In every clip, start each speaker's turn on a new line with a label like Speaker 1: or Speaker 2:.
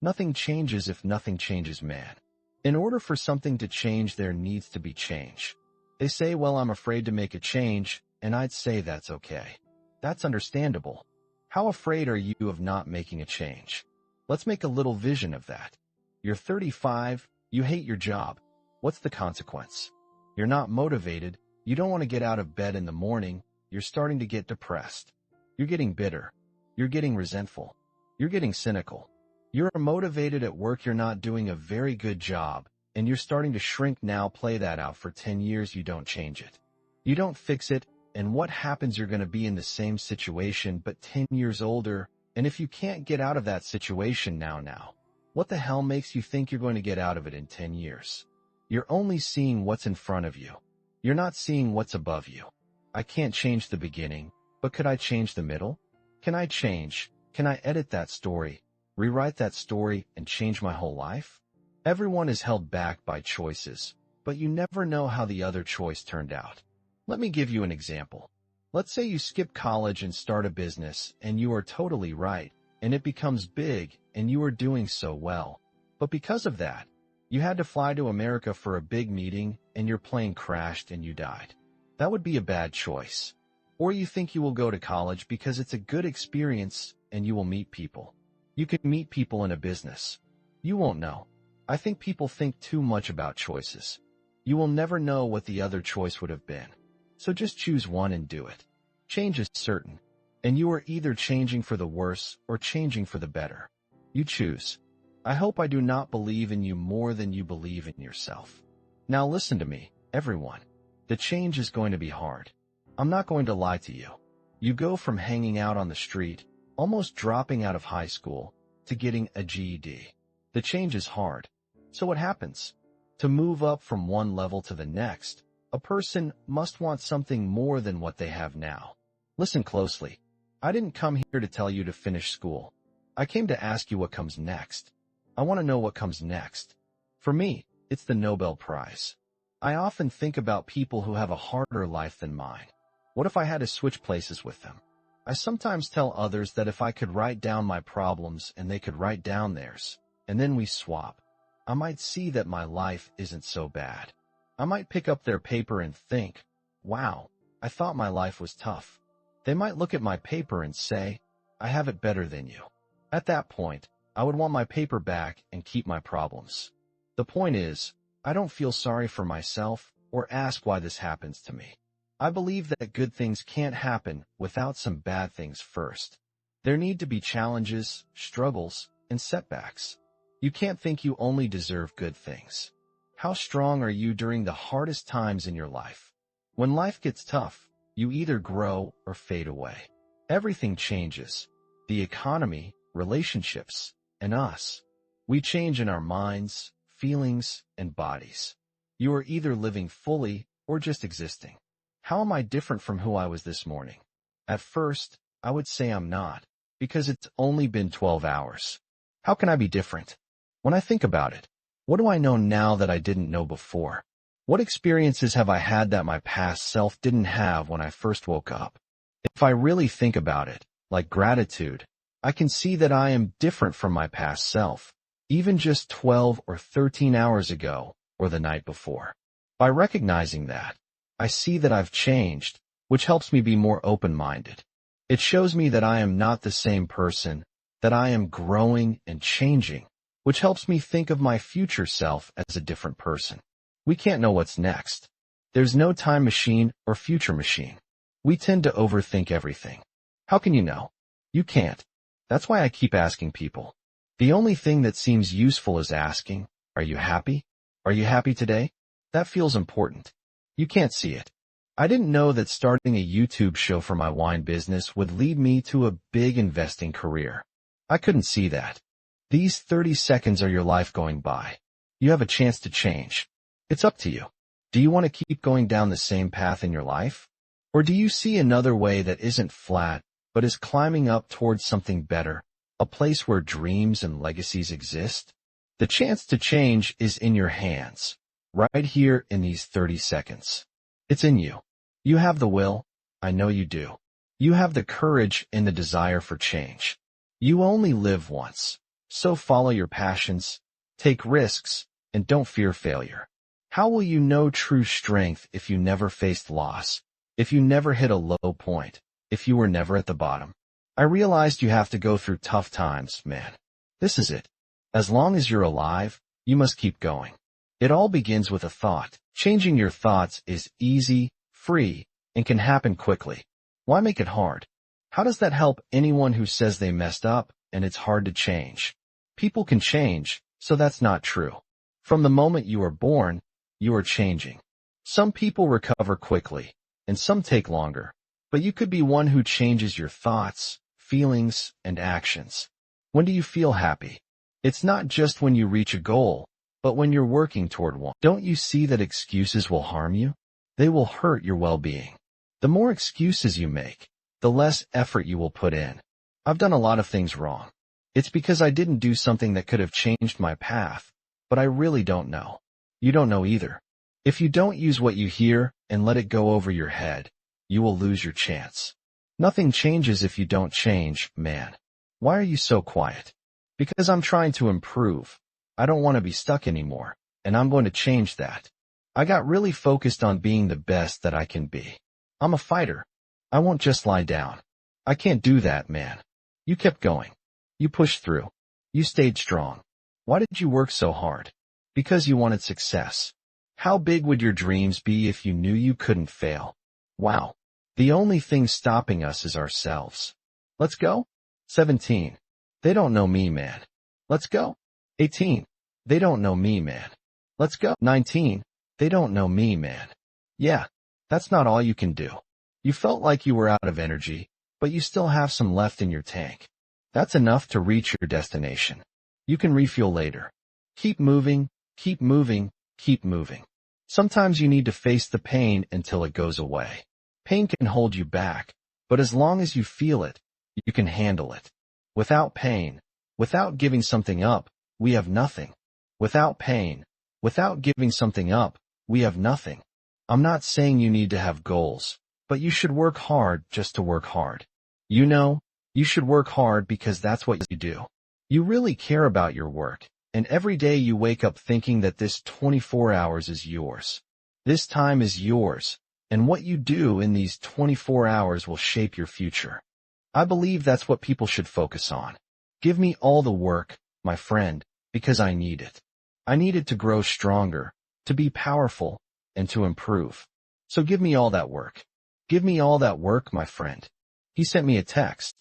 Speaker 1: Nothing changes if nothing changes, man. In order for something to change, there needs to be change. They say, well, I'm afraid to make a change, and I'd say that's okay. That's understandable. How afraid are you of not making a change? Let's make a little vision of that. You're 35, you hate your job. What's the consequence? You're not motivated, you don't want to get out of bed in the morning, you're starting to get depressed. You're getting bitter. You're getting resentful. You're getting cynical. You're motivated at work, you're not doing a very good job, and you're starting to shrink now. Play that out for 10 years, you don't change it. You don't fix it, and what happens? You're going to be in the same situation, but 10 years older, and if you can't get out of that situation now, what the hell makes you think you're going to get out of it in 10 years? You're only seeing what's in front of you. You're not seeing what's above you. I can't change the beginning, but could I change the middle? Can I change? Can I edit that story, rewrite that story, and change my whole life? Everyone is held back by choices, but you never know how the other choice turned out. Let me give you an example. Let's say you skip college and start a business, and you are totally right, and it becomes big, and you are doing so well. But because of that, you had to fly to America for a big meeting, and your plane crashed and you died. That would be a bad choice. Or you think you will go to college because it's a good experience, and you will meet people. You could meet people in a business. You won't know. I think people think too much about choices. You will never know what the other choice would have been. So just choose one and do it. Change is certain, and you are either changing for the worse or changing for the better. You choose. I hope I do not believe in you more than you believe in yourself. Now listen to me, everyone. The change is going to be hard. I'm not going to lie to you. You go from hanging out on the street, almost dropping out of high school, to getting a GED. The change is hard. So what happens? To move up from one level to the next, a person must want something more than what they have now. Listen closely. I didn't come here to tell you to finish school. I came to ask you what comes next. I want to know what comes next. For me, it's the Nobel Prize. I often think about people who have a harder life than mine. What if I had to switch places with them? I sometimes tell others that if I could write down my problems and they could write down theirs, and then we swap, I might see that my life isn't so bad. I might pick up their paper and think, wow, I thought my life was tough. They might look at my paper and say, I have it better than you. At that point, I would want my paper back and keep my problems. The point is, I don't feel sorry for myself or ask why this happens to me. I believe that good things can't happen without some bad things first. There need to be challenges, struggles, and setbacks. You can't think you only deserve good things. How strong are you during the hardest times in your life? When life gets tough, you either grow or fade away. Everything changes. The economy, relationships, and us. We change in our minds, feelings, and bodies. You are either living fully or just existing. How am I different from who I was this morning? At first, I would say I'm not, because it's only been 12 hours. How can I be different? When I think about it, what do I know now that I didn't know before? What experiences have I had that my past self didn't have when I first woke up? If I really think about it, like gratitude, I can see that I am different from my past self, even just 12 or 13 hours ago or the night before. By recognizing that, I see that I've changed, which helps me be more open-minded. It shows me that I am not the same person, that I am growing and changing, which helps me think of my future self as a different person. We can't know what's next. There's no time machine or future machine. We tend to overthink everything. How can you know? You can't. That's why I keep asking people. The only thing that seems useful is asking, are you happy? Are you happy today? That feels important. You can't see it. I didn't know that starting a YouTube show for my wine business would lead me to a big investing career. I couldn't see that. These 30 seconds are your life going by. You have a chance to change. It's up to you. Do you want to keep going down the same path in your life? Or do you see another way that isn't flat, but is climbing up towards something better, a place where dreams and legacies exist? The chance to change is in your hands, right here in these 30 seconds. It's in you. You have the will. I know you do. You have the courage and the desire for change. You only live once. So follow your passions, take risks, and don't fear failure. How will you know true strength if you never faced loss? If you never hit a low point? If you were never at the bottom? I realized you have to go through tough times, man. This is it. As long as you're alive, you must keep going. It all begins with a thought. Changing your thoughts is easy, free, and can happen quickly. Why make it hard? How does that help anyone who says they messed up and it's hard to change? People can change, so that's not true. From the moment you are born, you are changing. Some people recover quickly, and some take longer. But you could be one who changes your thoughts, feelings, and actions. When do you feel happy? It's not just when you reach a goal, but when you're working toward one. Don't you see that excuses will harm you? They will hurt your well-being. The more excuses you make, the less effort you will put in. I've done a lot of things wrong. It's because I didn't do something that could have changed my path, but I really don't know. You don't know either. If you don't use what you hear and let it go over your head, you will lose your chance. Nothing changes if you don't change, man. Why are you so quiet? Because I'm trying to improve. I don't want to be stuck anymore, and I'm going to change that. I got really focused on being the best that I can be. I'm a fighter. I won't just lie down. I can't do that, man. You kept going. You pushed through. You stayed strong. Why did you work so hard? Because you wanted success. How big would your dreams be if you knew you couldn't fail? Wow. The only thing stopping us is ourselves. Let's go. 17. They don't know me, man. Let's go. 18. They don't know me, man. Let's go. 19. They don't know me, man. Yeah, that's not all you can do. You felt like you were out of energy, but you still have some left in your tank. That's enough to reach your destination. You can refuel later. Keep moving, keep moving, keep moving. Sometimes you need to face the pain until it goes away. Pain can hold you back, but as long as you feel it, you can handle it. Without pain, without giving something up, we have nothing. Without pain, without giving something up, we have nothing. I'm not saying you need to have goals, but you should work hard just to work hard. You know, you should work hard because that's what you do. You really care about your work, and every day you wake up thinking that this 24 hours is yours. This time is yours, and what you do in these 24 hours will shape your future. I believe that's what people should focus on. Give me all the work, my friend, because I need it. I need it to grow stronger, to be powerful, and to improve. So give me all that work. Give me all that work, my friend. He sent me a text.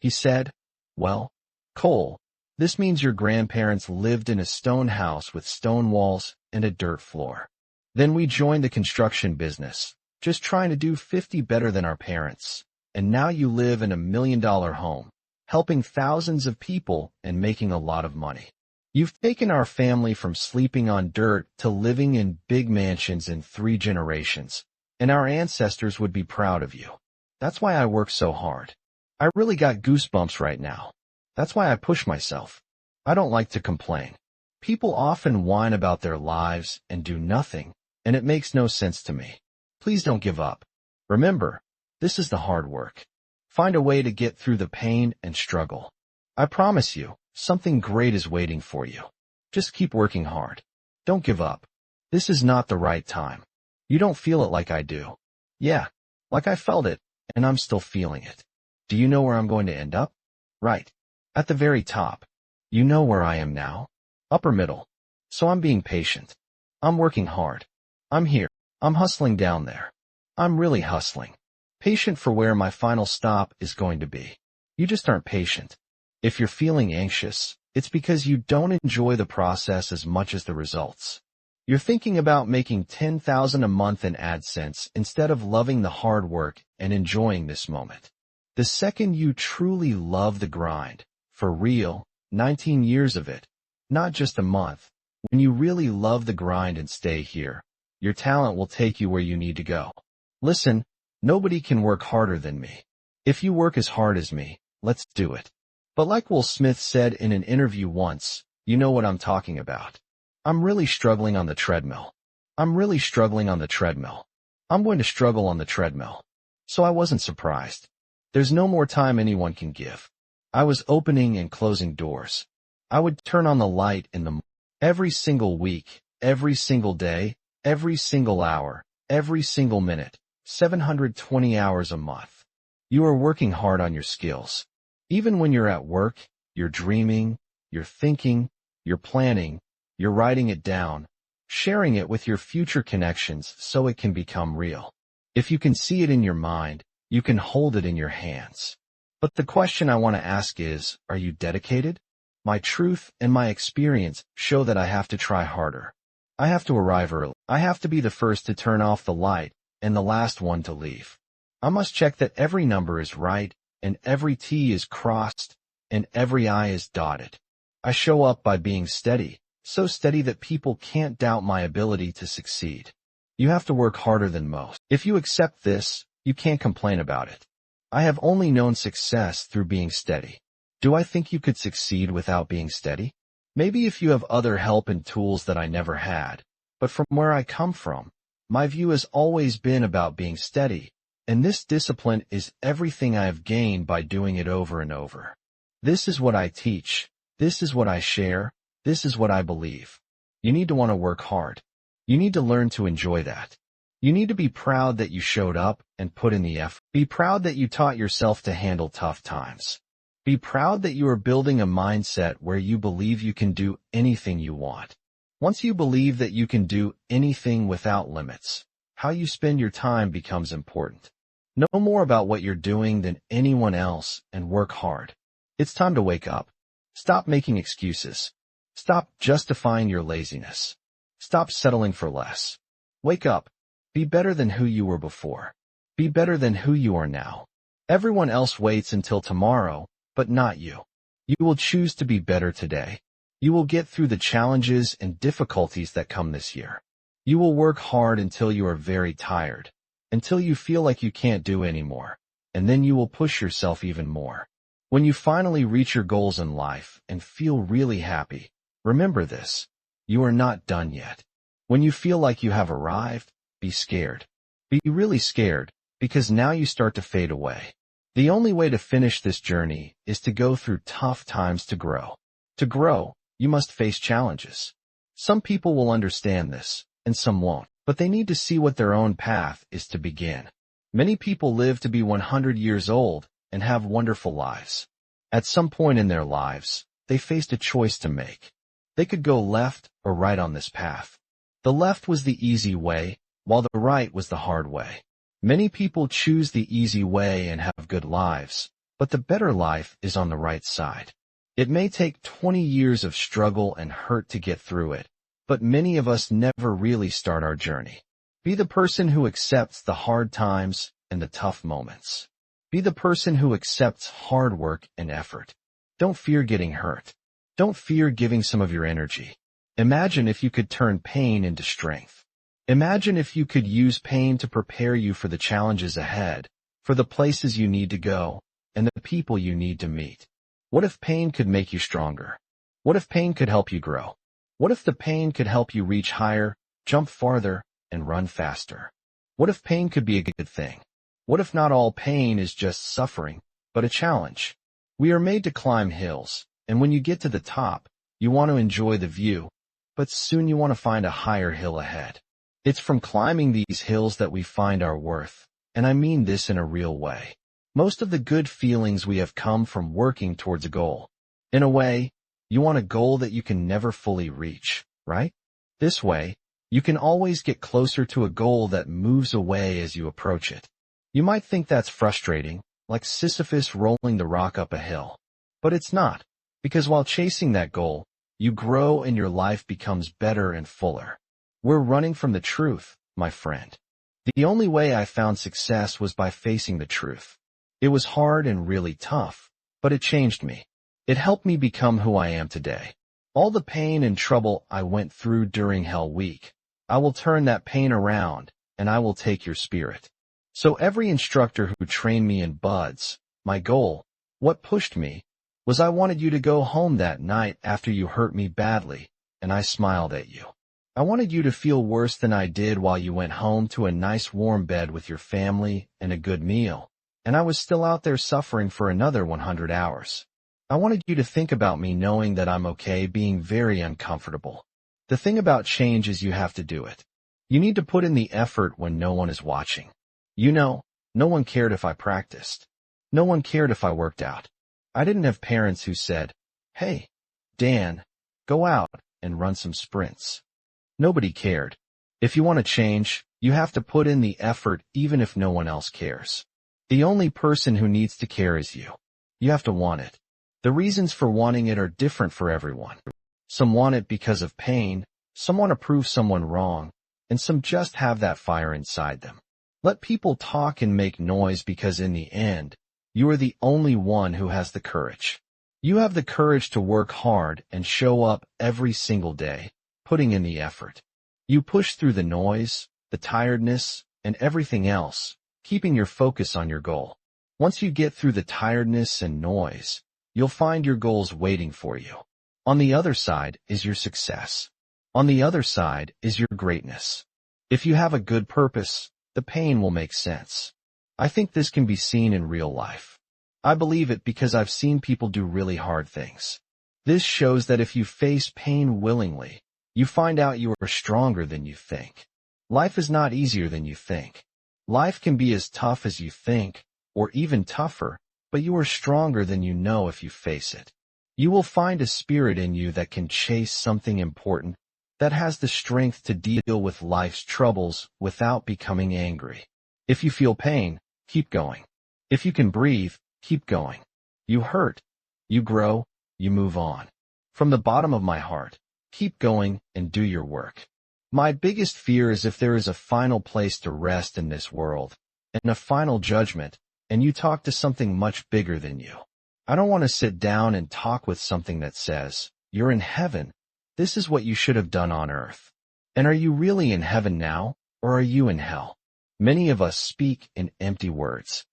Speaker 1: He said, well, Cole, this means your grandparents lived in a stone house with stone walls and a dirt floor. Then we joined the construction business, just trying to do 50 better than our parents. And now you live in $1 million home, helping thousands of people and making a lot of money. You've taken our family from sleeping on dirt to living in big mansions in 3 generations, and our ancestors would be proud of you. That's why I work so hard. I really got goosebumps right now. That's why I push myself. I don't like to complain. People often whine about their lives and do nothing, and it makes no sense to me. Please don't give up. Remember, this is the hard work. Find a way to get through the pain and struggle. I promise you, something great is waiting for you. Just keep working hard. Don't give up. This is not the right time. You don't feel it like I do. Yeah, like I felt it, and I'm still feeling it. Do you know where I'm going to end up? Right. At the very top. You know where I am now? Upper middle. So I'm being patient. I'm working hard. I'm here. I'm hustling down there. I'm really hustling. Patient for where my final stop is going to be. You just aren't patient. If you're feeling anxious, it's because you don't enjoy the process as much as the results. You're thinking about making $10,000 a month in AdSense instead of loving the hard work and enjoying this moment. The second you truly love the grind, for real, 19 years of it, not just a month, when you really love the grind and stay here, your talent will take you where you need to go. Listen, nobody can work harder than me. If you work as hard as me, let's do it. But like Will Smith said in an interview once, you know what I'm talking about. I'm really struggling on the treadmill. I'm really struggling on the treadmill. I'm going to struggle on the treadmill. So I wasn't surprised. There's no more time anyone can give. I was opening and closing doors. I would turn on the light in the morning. Every single week, every single day, every single hour, every single minute, 720 hours a month. You are working hard on your skills. Even when you're at work, you're dreaming, you're thinking, you're planning, you're writing it down, sharing it with your future connections so it can become real. If you can see it in your mind, you can hold it in your hands. But the question I want to ask is, are you dedicated? My truth and my experience show that I have to try harder. I have to arrive early. I have to be the first to turn off the light and the last one to leave. I must check that every number is right and every T is crossed and every I is dotted. I show up by being steady, so steady that people can't doubt my ability to succeed. You have to work harder than most. If you accept this, you can't complain about it. I have only known success through being steady. Do I think you could succeed without being steady? Maybe if you have other help and tools that I never had, but from where I come from, my view has always been about being steady, and this discipline is everything I have gained by doing it over and over. This is what I teach, this is what I share, this is what I believe. You need to want to work hard. You need to learn to enjoy that. You need to be proud that you showed up and put in the effort. Be proud that you taught yourself to handle tough times. Be proud that you are building a mindset where you believe you can do anything you want. Once you believe that you can do anything without limits, how you spend your time becomes important. Know more about what you're doing than anyone else and work hard. It's time to wake up. Stop making excuses. Stop justifying your laziness. Stop settling for less. Wake up. Be better than who you were before. Be better than who you are now. Everyone else waits until tomorrow, but not you. You will choose to be better today. You will get through the challenges and difficulties that come this year. You will work hard until you are very tired, until you feel like you can't do anymore, and then you will push yourself even more. When you finally reach your goals in life and feel really happy, remember this: you are not done yet. When you feel like you have arrived, be scared. Be really scared, because now you start to fade away. The only way to finish this journey is to go through tough times to grow. To grow, you must face challenges. Some people will understand this, and some won't, but they need to see what their own path is to begin. Many people live to be 100 years old and have wonderful lives. At some point in their lives, they faced a choice to make. They could go left or right on this path. The left was the easy way, while the right was the hard way. Many people choose the easy way and have good lives, but the better life is on the right side. It may take 20 years of struggle and hurt to get through it, but many of us never really start our journey. Be the person who accepts the hard times and the tough moments. Be the person who accepts hard work and effort. Don't fear getting hurt. Don't fear giving some of your energy. Imagine if you could turn pain into strength. Imagine if you could use pain to prepare you for the challenges ahead, for the places you need to go, and the people you need to meet. What if pain could make you stronger? What if pain could help you grow? What if the pain could help you reach higher, jump farther, and run faster? What if pain could be a good thing? What if not all pain is just suffering, but a challenge? We are made to climb hills, and when you get to the top, you want to enjoy the view, but soon you want to find a higher hill ahead. It's from climbing these hills that we find our worth, and I mean this in a real way. Most of the good feelings we have come from working towards a goal. In a way, you want a goal that you can never fully reach, right? This way, you can always get closer to a goal that moves away as you approach it. You might think that's frustrating, like Sisyphus rolling the rock up a hill. But it's not, because while chasing that goal, you grow and your life becomes better and fuller. We're running from the truth, my friend. The only way I found success was by facing the truth. It was hard and really tough, but it changed me. It helped me become who I am today. All the pain and trouble I went through during Hell Week, I will turn that pain around, and I will take your spirit. So every instructor who trained me in buds, my goal, what pushed me, was I wanted you to go home that night after you hurt me badly, and I smiled at you. I wanted you to feel worse than I did while you went home to a nice warm bed with your family and a good meal, and I was still out there suffering for another 100 hours. I wanted you to think about me knowing that I'm okay being very uncomfortable. The thing about change is you have to do it. You need to put in the effort when no one is watching. No one cared if I practiced. No one cared if I worked out. I didn't have parents who said, "Hey, Dan, go out and run some sprints." Nobody cared. If you want to change, you have to put in the effort even if no one else cares. The only person who needs to care is you. You have to want it. The reasons for wanting it are different for everyone. Some want it because of pain, some want to prove someone wrong, and some just have that fire inside them. Let people talk and make noise because in the end, you are the only one who has the courage. You have the courage to work hard and show up every single day, putting in the effort. You push through the noise, the tiredness, and everything else, keeping your focus on your goal. Once you get through the tiredness and noise, you'll find your goals waiting for you. On the other side is your success. On the other side is your greatness. If you have a good purpose, the pain will make sense. I think this can be seen in real life. I believe it because I've seen people do really hard things. This shows that if you face pain willingly, you find out you are stronger than you think. Life is not easier than you think. Life can be as tough as you think, or even tougher, but you are stronger than you know if you face it. You will find a spirit in you that can chase something important, that has the strength to deal with life's troubles without becoming angry. If you feel pain, keep going. If you can breathe, keep going. You hurt, you grow, you move on. From the bottom of my heart, keep going and do your work. My biggest fear is if there is a final place to rest in this world, and a final judgment, and you talk to something much bigger than you. I don't want to sit down and talk with something that says, "You're in heaven. This is what you should have done on earth." And are you really in heaven now, or are you in hell? Many of us speak in empty words.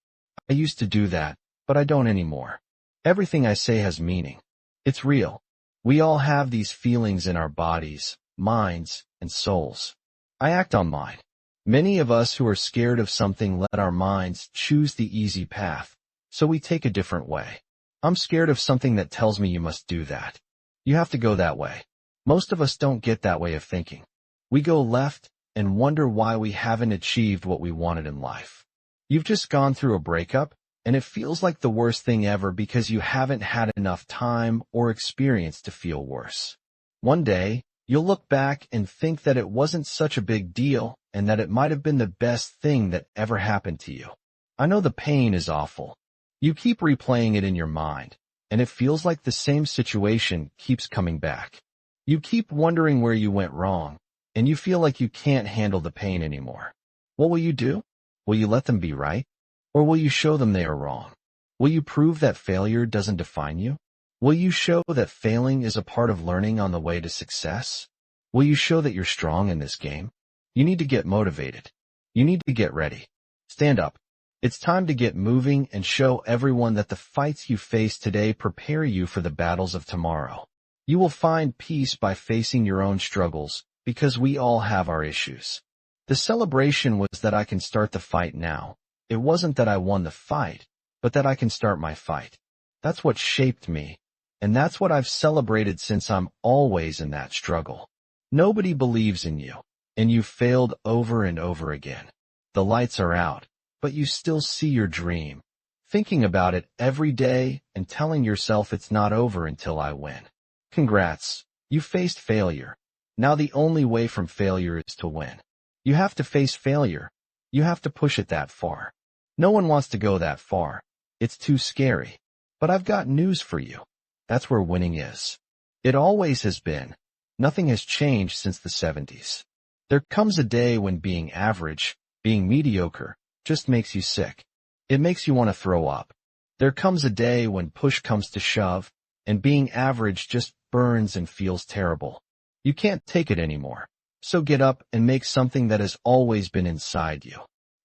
Speaker 1: I used to do that, but I don't anymore. Everything I say has meaning. It's real. We all have these feelings in our bodies, minds, and souls. I act on mine. Many of us who are scared of something let our minds choose the easy path, so we take a different way. I'm scared of something that tells me you must do that. You have to go that way. Most of us don't get that way of thinking. We go left and wonder why we haven't achieved what we wanted in life. You've just gone through a breakup, and it feels like the worst thing ever because you haven't had enough time or experience to feel worse. One day, you'll look back and think that it wasn't such a big deal and that it might have been the best thing that ever happened to you. I know the pain is awful. You keep replaying it in your mind, and it feels like the same situation keeps coming back. You keep wondering where you went wrong, and you feel like you can't handle the pain anymore. What will you do? Will you let them be right? Or will you show them they are wrong? Will you prove that failure doesn't define you? Will you show that failing is a part of learning on the way to success? Will you show that you're strong in this game? You need to get motivated. You need to get ready. Stand up. It's time to get moving and show everyone that the fights you face today prepare you for the battles of tomorrow. You will find peace by facing your own struggles, because we all have our issues. The celebration was that I can start the fight now. It wasn't that I won the fight, but that I can start my fight. That's what shaped me, and that's what I've celebrated since I'm always in that struggle. Nobody believes in you, and you've failed over and over again. The lights are out, but you still see your dream, thinking about it every day and telling yourself it's not over until I win. Congrats, you faced failure. Now the only way from failure is to win. You have to face failure. You have to push it that far. No one wants to go that far. It's too scary. But I've got news for you. That's where winning is. It always has been. Nothing has changed since the 70s. There comes a day when being average, being mediocre, just makes you sick. It makes you want to throw up. There comes a day when push comes to shove, and being average just burns and feels terrible. You can't take it anymore. So get up and make something that has always been inside you.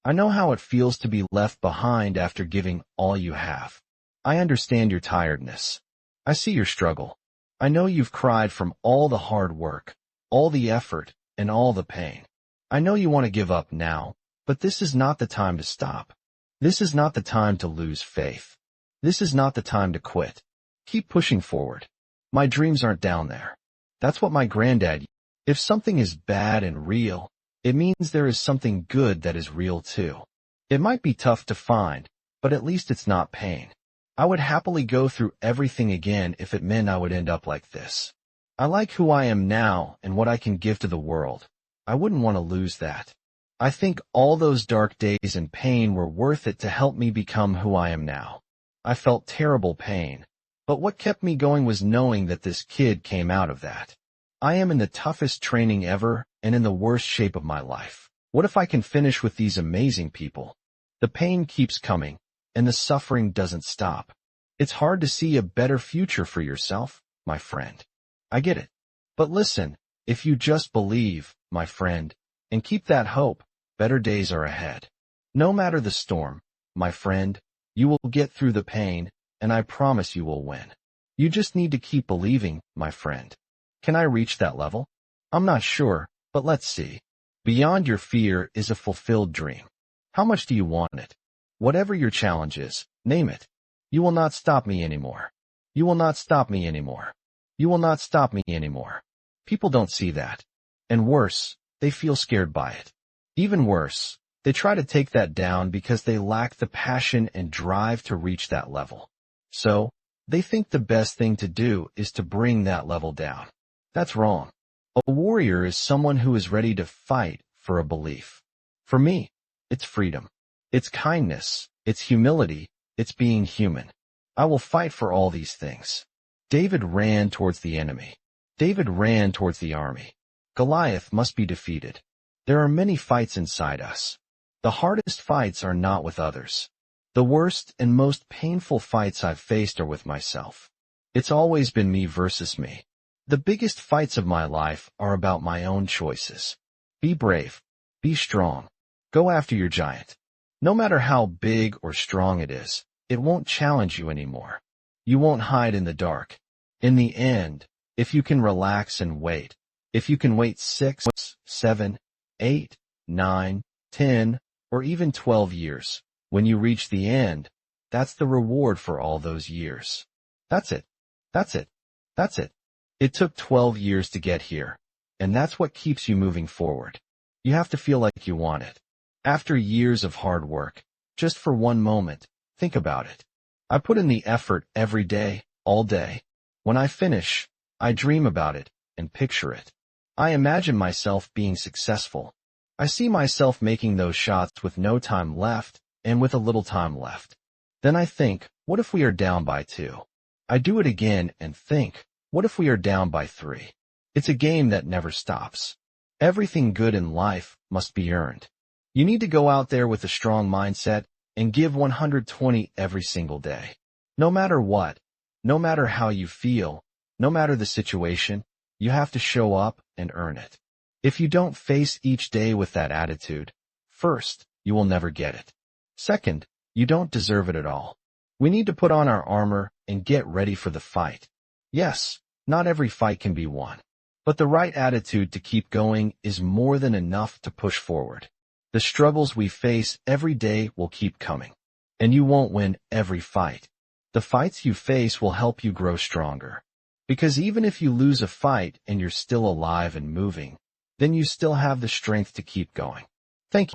Speaker 1: I know how it feels to be left behind after giving all you have. I understand your tiredness. I see your struggle. I know you've cried from all the hard work, all the effort, and all the pain. I know you want to give up now, but this is not the time to stop. This is not the time to lose faith. This is not the time to quit. Keep pushing forward. My dreams aren't down there. That's what my granddad used. If something is bad and real, it means there is something good that is real too. It might be tough to find, but at least it's not pain. I would happily go through everything again if it meant I would end up like this. I like who I am now and what I can give to the world. I wouldn't want to lose that. I think all those dark days and pain were worth it to help me become who I am now. I felt terrible pain, but what kept me going was knowing that this kid came out of that. I am in the toughest training ever and in the worst shape of my life. What if I can finish with these amazing people? The pain keeps coming, and the suffering doesn't stop. It's hard to see a better future for yourself, my friend. I get it. But listen, if you just believe, my friend, and keep that hope, better days are ahead. No matter the storm, my friend, you will get through the pain, and I promise you will win. You just need to keep believing, my friend. Can I reach that level? I'm not sure, but let's see. Beyond your fear is a fulfilled dream. How much do you want it? Whatever your challenge is, name it. You will not stop me anymore. You will not stop me anymore. You will not stop me anymore. People don't see that. And worse, they feel scared by it. Even worse, they try to take that down because they lack the passion and drive to reach that level. So, they think the best thing to do is to bring that level down. That's wrong. A warrior is someone who is ready to fight for a belief. For me, it's freedom. It's kindness. It's humility. It's being human. I will fight for all these things. David ran towards the enemy. David ran towards the army. Goliath must be defeated. There are many fights inside us. The hardest fights are not with others. The worst and most painful fights I've faced are with myself. It's always been me versus me. The biggest fights of my life are about my own choices. Be brave. Be strong. Go after your giant. No matter how big or strong it is, it won't challenge you anymore. You won't hide in the dark. In the end, if you can relax and wait, if you can wait 6, 7, 8, 9, 10, or even 12 years, when you reach the end, that's the reward for all those years. That's it. That's it. That's it. It took 12 years to get here, and that's what keeps you moving forward. You have to feel like you want it. After years of hard work, just for one moment, think about it. I put in the effort every day, all day. When I finish, I dream about it and picture it. I imagine myself being successful. I see myself making those shots with no time left and with a little time left. Then I think, what if we are down by 2? I do it again and think, what if we are down by 3? It's a game that never stops. Everything good in life must be earned. You need to go out there with a strong mindset and give 120 every single day. No matter what, no matter how you feel, no matter the situation, you have to show up and earn it. If you don't face each day with that attitude, first, you will never get it. Second, you don't deserve it at all. We need to put on our armor and get ready for the fight. Yes, not every fight can be won, but the right attitude to keep going is more than enough to push forward. The struggles we face every day will keep coming, and you won't win every fight. The fights you face will help you grow stronger. Because even if you lose a fight and you're still alive and moving, then you still have the strength to keep going. Thank you.